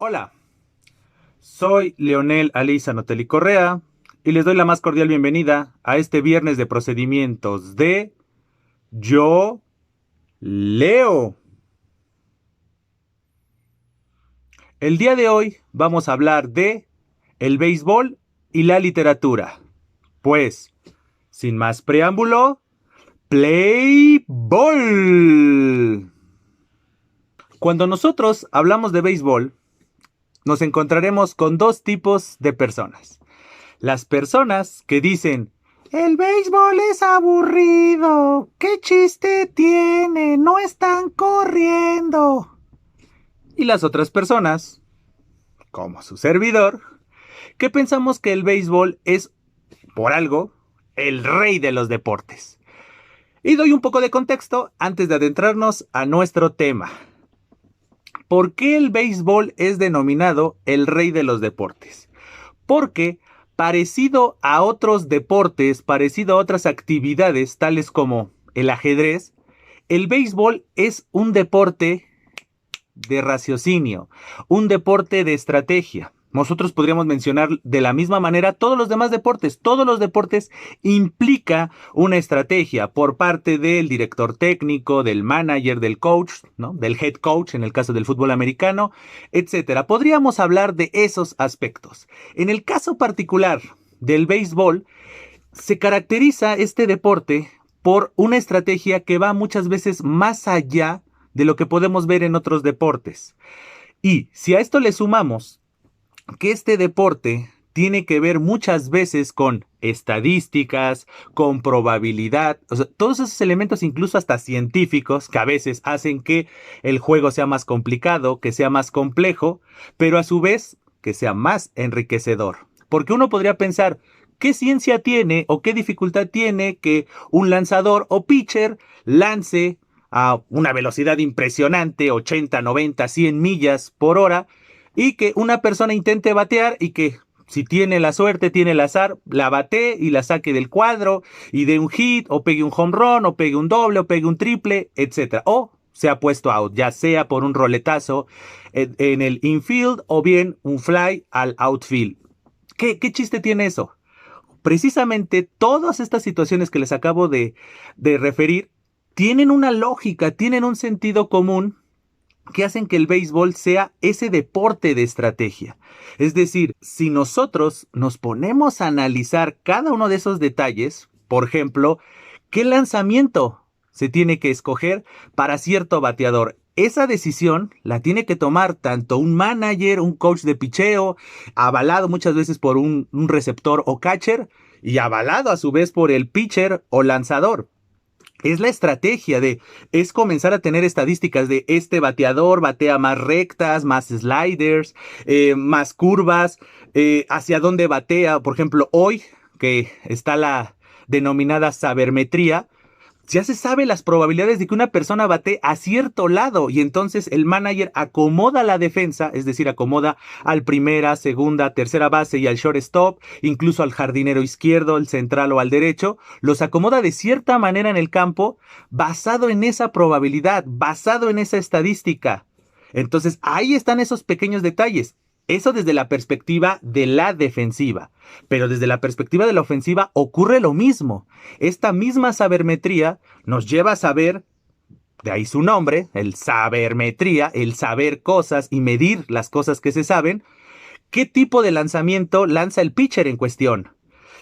Hola, soy Leonel Ali Zanotelli Correa y les doy la más cordial bienvenida a este viernes de procedimientos de Yo Leo. El día de hoy vamos a hablar de el béisbol y la literatura. Pues, sin más preámbulo, Play Ball. Cuando nosotros hablamos de béisbol, nos encontraremos con dos tipos de personas. Las personas que dicen, el béisbol es aburrido, ¿qué chiste tiene? No están corriendo. Y las otras personas, como su servidor, que pensamos que el béisbol es, por algo, el rey de los deportes. Y doy un poco de contexto antes de adentrarnos a nuestro tema. ¿Por qué el béisbol es denominado el rey de los deportes? Porque parecido a otros deportes, parecido a otras actividades, tales como el ajedrez, el béisbol es un deporte de raciocinio, un deporte de estrategia. Nosotros podríamos mencionar de la misma manera todos los demás deportes. Todos los deportes implica una estrategia por parte del director técnico, del manager, del coach, ¿no? Del head coach en el caso del fútbol americano, etcétera. Podríamos hablar de esos aspectos. En el caso particular del béisbol, se caracteriza este deporte por una estrategia que va muchas veces más allá de lo que podemos ver en otros deportes. Y si a esto le sumamos que este deporte tiene que ver muchas veces con estadísticas, con probabilidad, o sea, todos esos elementos incluso hasta científicos que a veces hacen que el juego sea más complicado, que sea más complejo, pero a su vez que sea más enriquecedor. Porque uno podría pensar, ¿qué ciencia tiene o qué dificultad tiene que un lanzador o pitcher lance a una velocidad impresionante, 80, 90, 100 millas por hora, y que una persona intente batear y que si tiene la suerte, tiene el azar, la batee y la saque del cuadro y dé un hit o pegue un home run o pegue un doble o pegue un triple, etcétera? O se ha puesto out, ya sea por un roletazo en el infield o bien un fly al outfield. ¿Qué chiste tiene eso? Precisamente todas estas situaciones que les acabo de referir tienen una lógica, tienen un sentido común que hacen que el béisbol sea ese deporte de estrategia. Es decir, si nosotros nos ponemos a analizar cada uno de esos detalles, por ejemplo, ¿qué lanzamiento se tiene que escoger para cierto bateador? Esa decisión la tiene que tomar tanto un manager, un coach de picheo, avalado muchas veces por un receptor o catcher, y avalado a su vez por el pitcher o lanzador. Es la estrategia es comenzar a tener estadísticas de este bateador batea más rectas, más sliders, más curvas, hacia dónde batea. Por ejemplo, hoy que está la denominada sabermetría, ya se sabe las probabilidades de que una persona bate a cierto lado y entonces el manager acomoda la defensa, es decir, acomoda al primera, segunda, tercera base y al shortstop, incluso al jardinero izquierdo, el central o al derecho, los acomoda de cierta manera en el campo basado en esa probabilidad, basado en esa estadística. Entonces ahí están esos pequeños detalles. Eso desde la perspectiva de la defensiva. Pero desde la perspectiva de la ofensiva ocurre lo mismo. Esta misma sabermetría nos lleva a saber, de ahí su nombre, el sabermetría, el saber cosas y medir las cosas que se saben, qué tipo de lanzamiento lanza el pitcher en cuestión.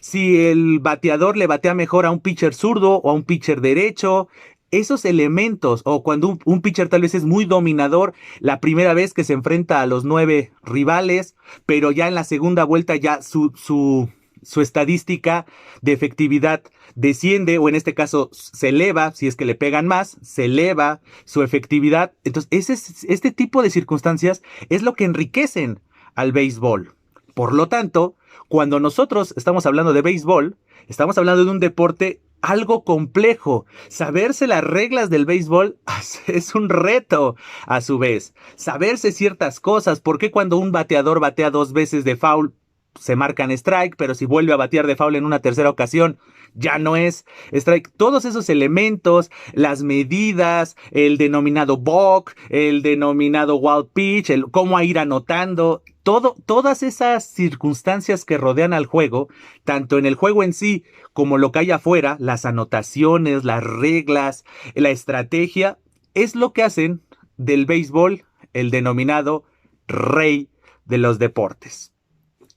Si el bateador le batea mejor a un pitcher zurdo o a un pitcher derecho, esos elementos, o cuando un pitcher tal vez es muy dominador la primera vez que se enfrenta a los 9 rivales, pero ya en la segunda vuelta ya su estadística de efectividad desciende, o en este caso se eleva, si es que le pegan más, se eleva su efectividad. Entonces, este tipo de circunstancias es lo que enriquecen al béisbol. Por lo tanto, cuando nosotros estamos hablando de béisbol, estamos hablando de un deporte algo complejo. Saberse las reglas del béisbol es un reto a su vez. Saberse ciertas cosas. ¿Por qué cuando un bateador batea 2 veces de foul se marcan strike, pero si vuelve a batear de foul en una tercera ocasión, ya no es strike. Todos esos elementos, las medidas, el denominado balk, el denominado wild pitch, el cómo ir anotando, todas esas circunstancias que rodean al juego, tanto en el juego en sí como lo que hay afuera, las anotaciones, las reglas, la estrategia, es lo que hacen del béisbol el denominado rey de los deportes.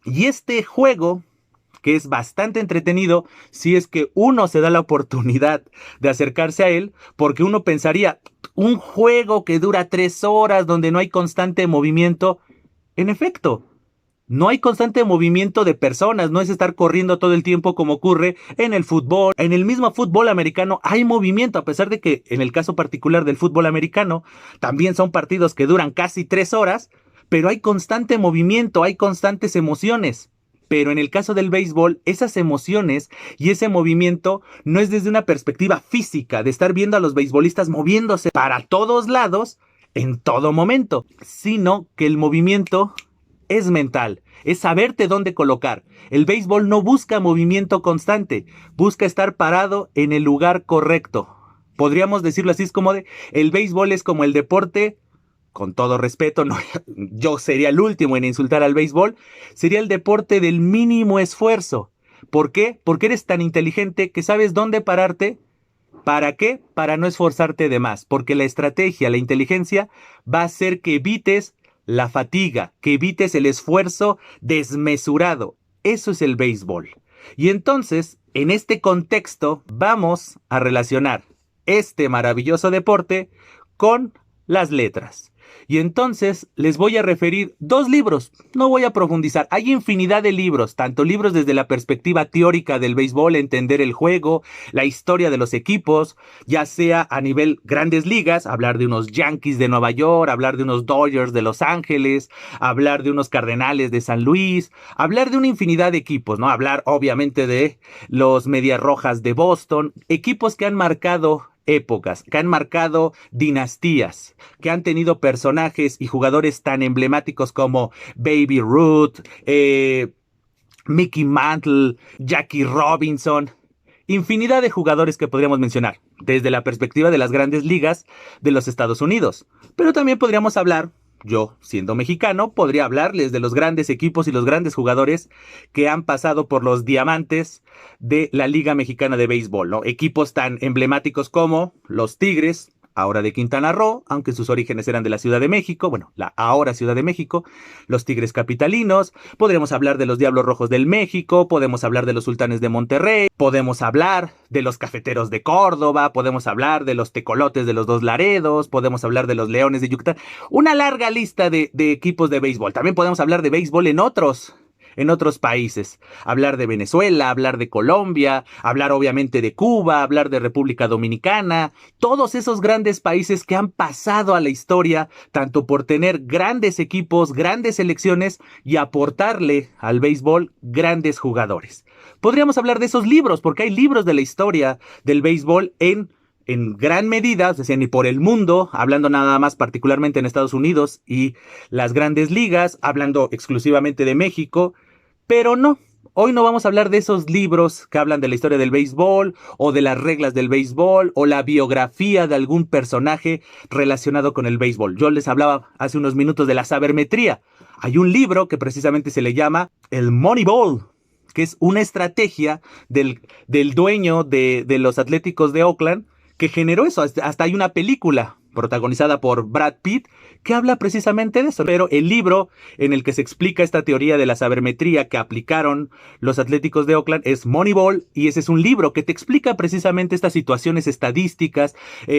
Y este juego, que es bastante entretenido si es que uno se da la oportunidad de acercarse a él, porque uno pensaría, un juego que dura 3 horas donde no hay constante movimiento. En efecto, no hay constante movimiento de personas, no es estar corriendo todo el tiempo como ocurre en el fútbol. En el mismo fútbol americano hay movimiento, a pesar de que en el caso particular del fútbol americano también son partidos que duran casi 3 horas, pero hay constante movimiento, hay constantes emociones. Pero en el caso del béisbol, esas emociones y ese movimiento no es desde una perspectiva física, de estar viendo a los beisbolistas moviéndose para todos lados en todo momento, sino que el movimiento es mental, es saberte dónde colocar. El béisbol no busca movimiento constante, busca estar parado en el lugar correcto. Podríamos decirlo así, es como el béisbol es como el deporte, con todo respeto, no, yo sería el último en insultar al béisbol, sería el deporte del mínimo esfuerzo. ¿Por qué? Porque eres tan inteligente que sabes dónde pararte. ¿Para qué? Para no esforzarte de más, porque la estrategia, la inteligencia va a hacer que evites la fatiga, que evites el esfuerzo desmesurado. Eso es el béisbol. Y entonces, en este contexto, vamos a relacionar este maravilloso deporte con las letras. Y entonces les voy a referir 2 libros, no voy a profundizar, hay infinidad de libros, tanto libros desde la perspectiva teórica del béisbol, entender el juego, la historia de los equipos, ya sea a nivel grandes ligas, hablar de unos Yankees de Nueva York, hablar de unos Dodgers de Los Ángeles, hablar de unos Cardenales de San Luis, hablar de una infinidad de equipos, ¿no? Hablar obviamente de los Medias Rojas de Boston, equipos que han marcado épocas, que han marcado dinastías, que han tenido personajes y jugadores tan emblemáticos como Baby Ruth, Mickey Mantle, Jackie Robinson, infinidad de jugadores que podríamos mencionar desde la perspectiva de las grandes ligas de los Estados Unidos. Pero también podríamos hablar, yo siendo mexicano, podría hablarles de los grandes equipos y los grandes jugadores que han pasado por los diamantes de la Liga Mexicana de Béisbol, ¿no? Equipos tan emblemáticos como los Tigres, ahora de Quintana Roo, aunque sus orígenes eran de la Ciudad de México, bueno, la ahora Ciudad de México, los Tigres capitalinos, podremos hablar de los Diablos Rojos del México, podemos hablar de los Sultanes de Monterrey, podemos hablar de los Cafeteros de Córdoba, podemos hablar de los Tecolotes de los Dos Laredos, podemos hablar de los Leones de Yucatán, una larga lista de equipos de béisbol. También podemos hablar de béisbol en otros países, hablar de Venezuela, hablar de Colombia, hablar obviamente de Cuba, hablar de República Dominicana, todos esos grandes países que han pasado a la historia, tanto por tener grandes equipos, grandes selecciones y aportarle al béisbol grandes jugadores. Podríamos hablar de esos libros, porque hay libros de la historia del béisbol en gran medida, o sea, ni por el mundo, hablando nada más particularmente en Estados Unidos y las grandes ligas, hablando exclusivamente de México, pero no, hoy no vamos a hablar de esos libros que hablan de la historia del béisbol o de las reglas del béisbol o la biografía de algún personaje relacionado con el béisbol. Yo les hablaba hace unos minutos de la sabermetría. Hay un libro que precisamente se le llama el Moneyball, que es una estrategia del dueño de los Atléticos de Oakland, que generó eso. Hasta hay una película protagonizada por Brad Pitt que habla precisamente de eso. Pero el libro en el que se explica esta teoría de la sabermetría que aplicaron los Atléticos de Oakland es Moneyball, y ese es un libro que te explica precisamente estas situaciones estadísticas,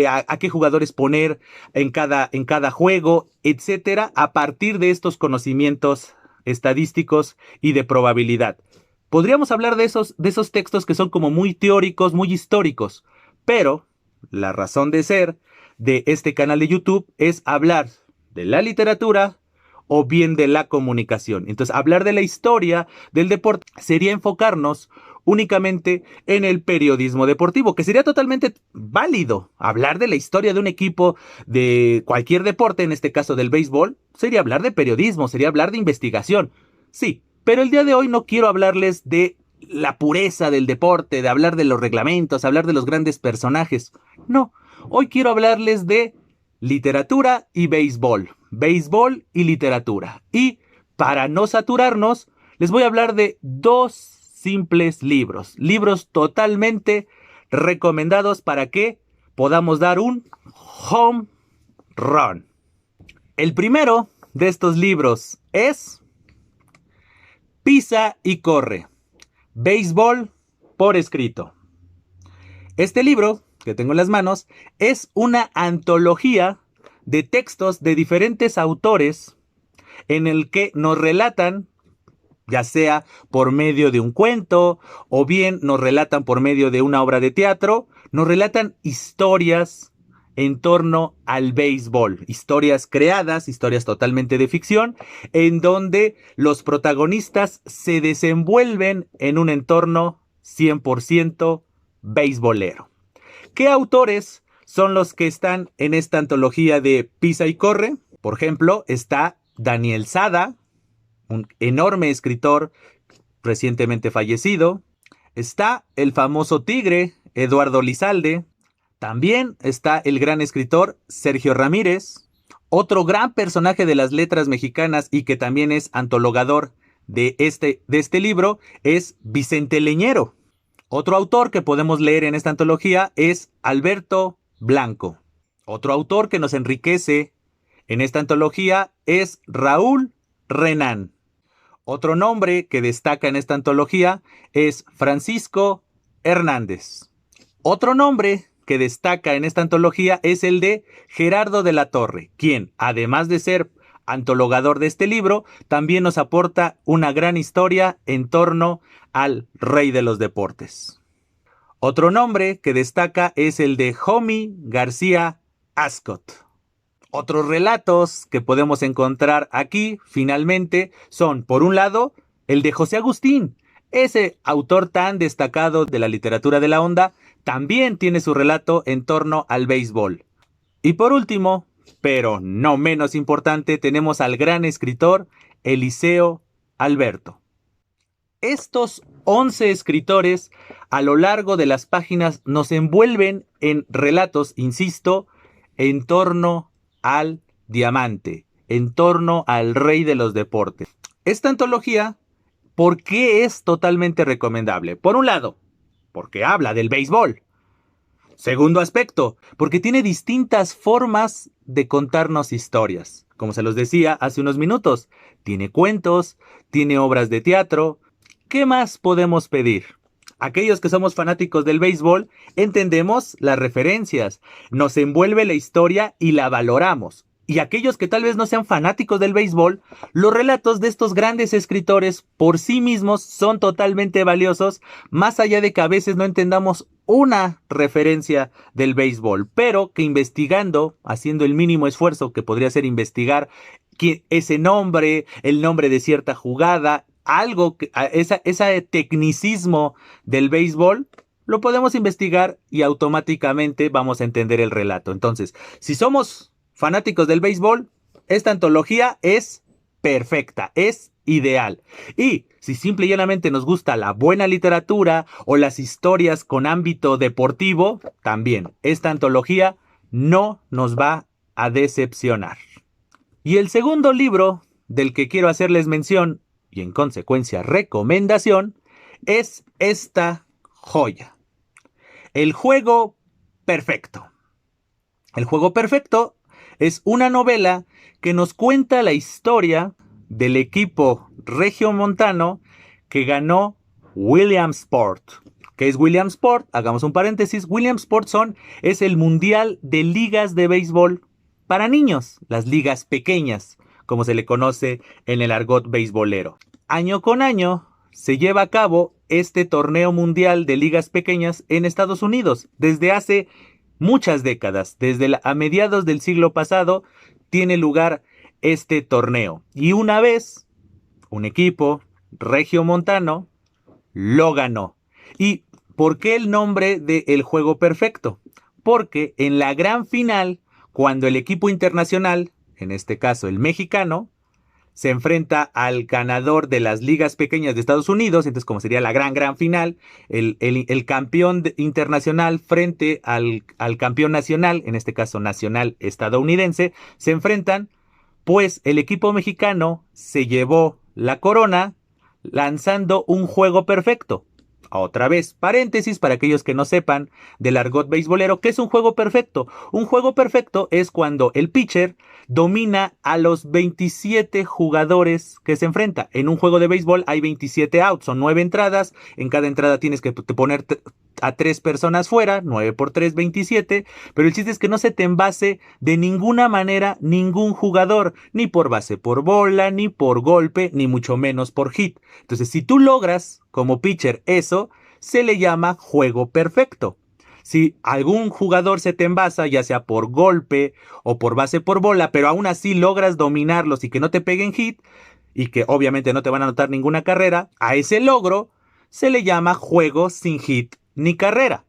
a qué jugadores poner en cada juego, etcétera, a partir de estos conocimientos estadísticos y de probabilidad. Podríamos hablar de esos textos que son como muy teóricos, muy históricos, pero la razón de ser de este canal de YouTube es hablar de la literatura o bien de la comunicación. Entonces, hablar de la historia del deporte sería enfocarnos únicamente en el periodismo deportivo, que sería totalmente válido. Hablar de la historia de un equipo de cualquier deporte, en este caso del béisbol, sería hablar de periodismo, sería hablar de investigación. Sí, Pero el día de hoy no quiero hablarles de la pureza del deporte, de hablar de los reglamentos, hablar de los grandes personajes. No, hoy quiero hablarles de literatura y béisbol. Béisbol y literatura. Y para no saturarnos, les voy a hablar de dos simples libros. Libros totalmente recomendados para que podamos dar un home run. El primero de estos libros es Pisa y corre. Béisbol por escrito. Este libro que tengo en las manos es una antología de textos de diferentes autores en el que nos relatan, ya sea por medio de un cuento o bien nos relatan por medio de una obra de teatro, nos relatan historias en torno al béisbol, historias creadas, historias totalmente de ficción, en donde los protagonistas se desenvuelven en un entorno 100% beisbolero. ¿Qué autores son los que están en esta antología de Pisa y corre? Por ejemplo, está Daniel Sada, un enorme escritor recientemente fallecido. Está el famoso tigre, Eduardo Lizalde. También está el gran escritor Sergio Ramírez, otro gran personaje de las letras mexicanas y que también es antologador de este libro es Vicente Leñero. Otro autor que podemos leer en esta antología es Alberto Blanco. Otro autor que nos enriquece en esta antología es Raúl Renán. Otro nombre que destaca en esta antología es Francisco Hernández. Otro nombre que destaca en esta antología es el de Gerardo de la Torre, quien, además de ser antologador de este libro, también nos aporta una gran historia en torno al rey de los deportes. Otro nombre que destaca es el de Jomy García Ascot. Otros relatos que podemos encontrar aquí, finalmente, son, por un lado, el de José Agustín. Ese autor tan destacado de la literatura de la onda también tiene su relato en torno al béisbol. Y por último, pero no menos importante, tenemos al gran escritor Eliseo Alberto. Estos 11 escritores a lo largo de las páginas nos envuelven en relatos, insisto, en torno al diamante, en torno al rey de los deportes. Esta antología, ¿por qué es totalmente recomendable? Por un lado, porque habla del béisbol. Segundo aspecto, porque tiene distintas formas de contarnos historias. Como se los decía hace unos minutos, tiene cuentos, tiene obras de teatro. ¿Qué más podemos pedir? Aquellos que somos fanáticos del béisbol entendemos las referencias, nos envuelve la historia y la valoramos. Y aquellos que tal vez no sean fanáticos del béisbol, los relatos de estos grandes escritores por sí mismos son totalmente valiosos, más allá de que a veces no entendamos una referencia del béisbol, pero que investigando, haciendo el mínimo esfuerzo que podría ser investigar ese nombre, el nombre de cierta jugada, algo, ese tecnicismo del béisbol, lo podemos investigar y automáticamente vamos a entender el relato. Entonces, si somos fanáticos del béisbol, esta antología es perfecta, es ideal. Y si simple y llanamente nos gusta la buena literatura o las historias con ámbito deportivo, también esta antología no nos va a decepcionar. Y el segundo libro del que quiero hacerles mención y en consecuencia recomendación es esta joya. El juego perfecto. El juego perfecto es una novela que nos cuenta la historia del equipo regiomontano que ganó Williamsport. ¿Qué es Williamsport? Hagamos un paréntesis. Williamsport es el mundial de ligas de béisbol para niños, las ligas pequeñas, como se le conoce en el argot beisbolero. Año con año se lleva a cabo este torneo mundial de ligas pequeñas en Estados Unidos. Desde hace muchas décadas, a mediados del siglo pasado, tiene lugar este torneo. Y una vez, un equipo regiomontano lo ganó. ¿Y por qué el nombre de El Juego Perfecto? Porque en la gran final, cuando el equipo internacional, en este caso el mexicano, se enfrenta al ganador de las ligas pequeñas de Estados Unidos, entonces como sería la gran final, el campeón internacional frente al campeón nacional, en este caso nacional estadounidense, se enfrentan, pues el equipo mexicano se llevó la corona lanzando un juego perfecto. Otra vez, paréntesis para aquellos que no sepan del argot beisbolero, ¿qué es un juego perfecto? Un juego perfecto es cuando el pitcher domina a los 27 jugadores que se enfrenta. En un juego de béisbol hay 27 outs, son 9 entradas, en cada entrada tienes que poner a 3 personas fuera, 9 por 3, 27, pero el chiste es que no se te envase de ninguna manera ningún jugador, ni por base por bola, ni por golpe, ni mucho menos por hit. Entonces, si tú logras como pitcher eso, se le llama juego perfecto. Si algún jugador se te envasa, ya sea por golpe o por base por bola, pero aún así logras dominarlos y que no te peguen hit, y que obviamente no te van a anotar ninguna carrera, a ese logro se le llama juego sin hit ni carrera.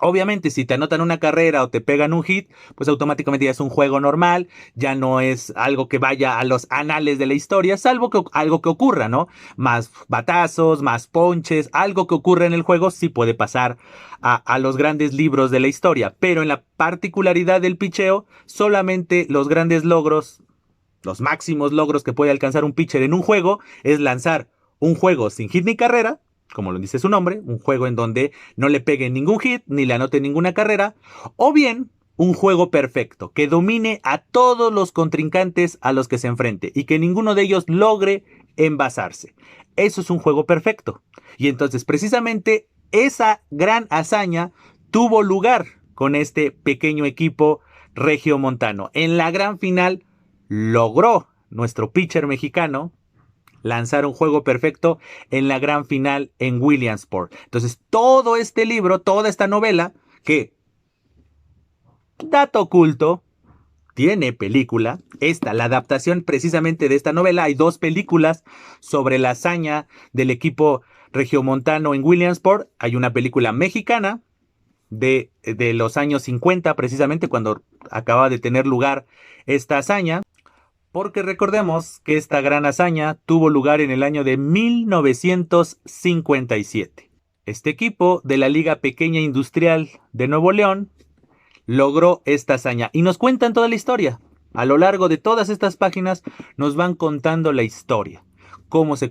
Obviamente, si te anotan una carrera o te pegan un hit, pues automáticamente ya es un juego normal, ya no es algo que vaya a los anales de la historia, salvo que algo que ocurra, ¿no? Más batazos, más ponches, algo que ocurra en el juego sí puede pasar a los grandes libros de la historia, pero en la particularidad del picheo, solamente los grandes logros, los máximos logros que puede alcanzar un pitcher en un juego es lanzar un juego sin hit ni carrera, como lo dice su nombre, un juego en donde no le peguen ningún hit ni le anoten ninguna carrera, o bien un juego perfecto, que domine a todos los contrincantes a los que se enfrente y que ninguno de ellos logre envasarse. Eso es un juego perfecto. Y entonces precisamente esa gran hazaña tuvo lugar con este pequeño equipo regiomontano. En la gran final logró nuestro pitcher mexicano lanzar un juego perfecto en la gran final en Williamsport. Entonces, todo este libro, toda esta novela, que, dato oculto, tiene película, la adaptación precisamente de esta novela, hay 2 películas sobre la hazaña del equipo regiomontano en Williamsport. Hay una película mexicana de los años 50, precisamente cuando acaba de tener lugar esta hazaña. Porque recordemos que esta gran hazaña tuvo lugar en el año de 1957. Este equipo de la Liga Pequeña Industrial de Nuevo León logró esta hazaña y nos cuentan toda la historia. A lo largo de todas estas páginas nos van contando la historia. Cómo se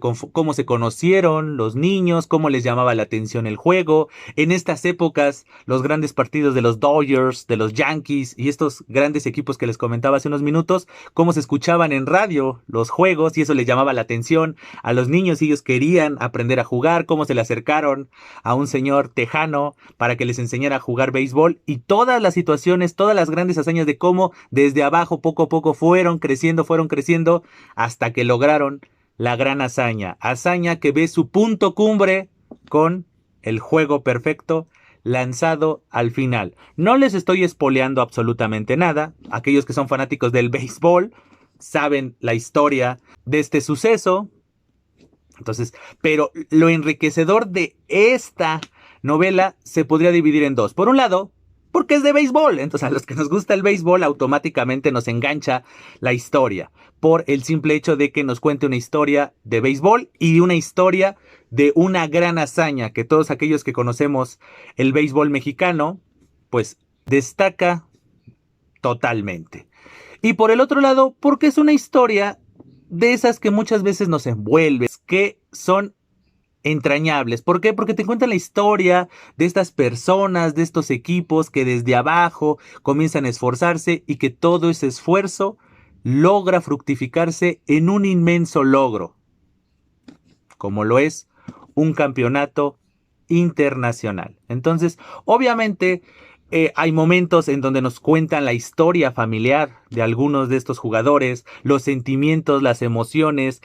conocieron los niños, cómo les llamaba la atención el juego. En estas épocas, los grandes partidos de los Dodgers, de los Yankees y estos grandes equipos que les comentaba hace unos minutos, cómo se escuchaban en radio los juegos y eso les llamaba la atención a los niños y ellos querían aprender a jugar, cómo se le acercaron a un señor tejano para que les enseñara a jugar béisbol y todas las situaciones, todas las grandes hazañas de cómo desde abajo poco a poco fueron creciendo hasta que lograron la gran hazaña que ve su punto cumbre con el juego perfecto lanzado al final. No les estoy espoleando absolutamente nada. Aquellos que son fanáticos del béisbol saben la historia de este suceso. Entonces, pero lo enriquecedor de esta novela se podría dividir en 2. Por un lado, porque es de béisbol. Entonces, a los que nos gusta el béisbol, automáticamente nos engancha la historia. Por el simple hecho de que nos cuente una historia de béisbol y una historia de una gran hazaña que todos aquellos que conocemos el béisbol mexicano, pues destaca totalmente. Y por el otro lado, porque es una historia de esas que muchas veces nos envuelve, que son entrañables. ¿Por qué? Porque te cuentan la historia de estas personas, de estos equipos que desde abajo comienzan a esforzarse y que todo ese esfuerzo logra fructificarse en un inmenso logro, como lo es un campeonato internacional. Entonces, obviamente, hay momentos en donde nos cuentan la historia familiar de algunos de estos jugadores, los sentimientos, las emociones,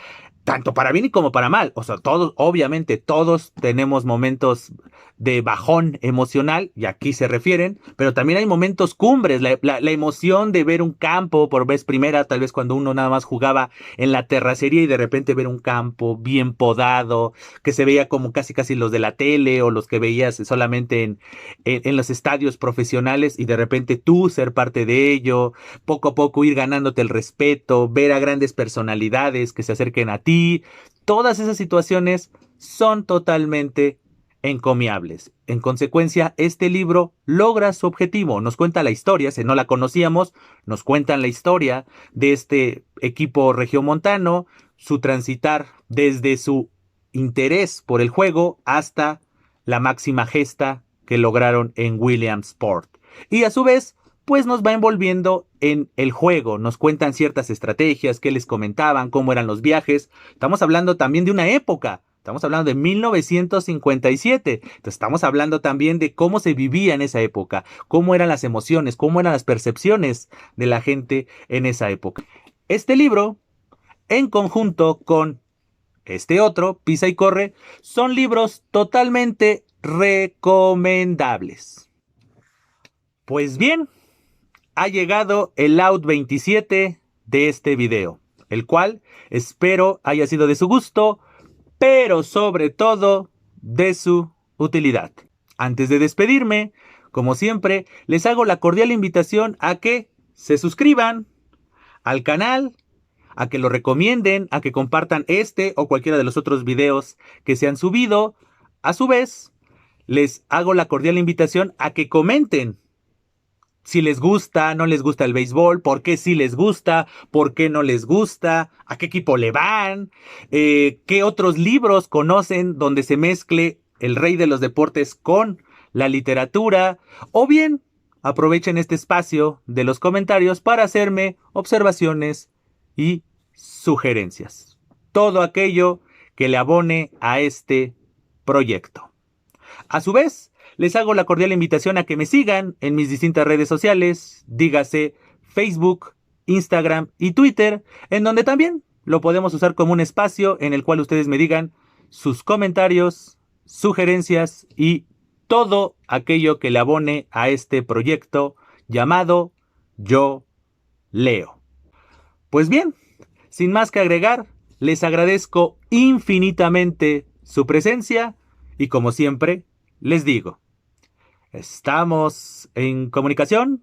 tanto para bien y como para mal. O sea, todos, obviamente, todos tenemos momentos de bajón emocional, y aquí se refieren, pero también hay momentos cumbres, la emoción de ver un campo por vez primera, tal vez cuando uno nada más jugaba en la terracería y de repente ver un campo bien podado, que se veía como casi casi los de la tele o los que veías solamente en los estadios profesionales y de repente tú ser parte de ello, poco a poco ir ganándote el respeto, ver a grandes personalidades que se acerquen a ti, todas esas situaciones son totalmente encomiables. En consecuencia, este libro logra su objetivo, nos cuenta la historia, si no la conocíamos, nos cuentan la historia de este equipo regiomontano, su transitar desde su interés por el juego hasta la máxima gesta que lograron en Williamsport. Y a su vez, pues nos va envolviendo en el juego, nos cuentan ciertas estrategias, qué les comentaban, cómo eran los viajes. Estamos hablando también de una época, estamos hablando de 1957, entonces estamos hablando también de cómo se vivía en esa época, cómo eran las emociones, cómo eran las percepciones de la gente en esa época. Este libro, en conjunto con este otro, Pisa y Corre, son libros totalmente recomendables. Pues bien, ha llegado el out 27 de este video, el cual espero haya sido de su gusto, pero sobre todo de su utilidad. Antes de despedirme, como siempre, les hago la cordial invitación a que se suscriban al canal, a que lo recomienden, a que compartan este o cualquiera de los otros videos que se han subido. A su vez, les hago la cordial invitación a que comenten si les gusta, no les gusta el béisbol, por qué sí les gusta, por qué no les gusta, a qué equipo le van, qué otros libros conocen donde se mezcle el rey de los deportes con la literatura, o bien aprovechen este espacio de los comentarios para hacerme observaciones y sugerencias. Todo aquello que le abone a este proyecto. A su vez, les hago la cordial invitación a que me sigan en mis distintas redes sociales, dígase Facebook, Instagram y Twitter, en donde también lo podemos usar como un espacio en el cual ustedes me digan sus comentarios, sugerencias y todo aquello que le abone a este proyecto llamado Yo Leo. Pues bien, sin más que agregar, les agradezco infinitamente su presencia y como siempre, les digo, estamos en comunicación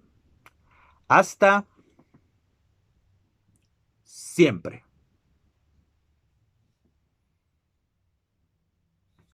hasta siempre.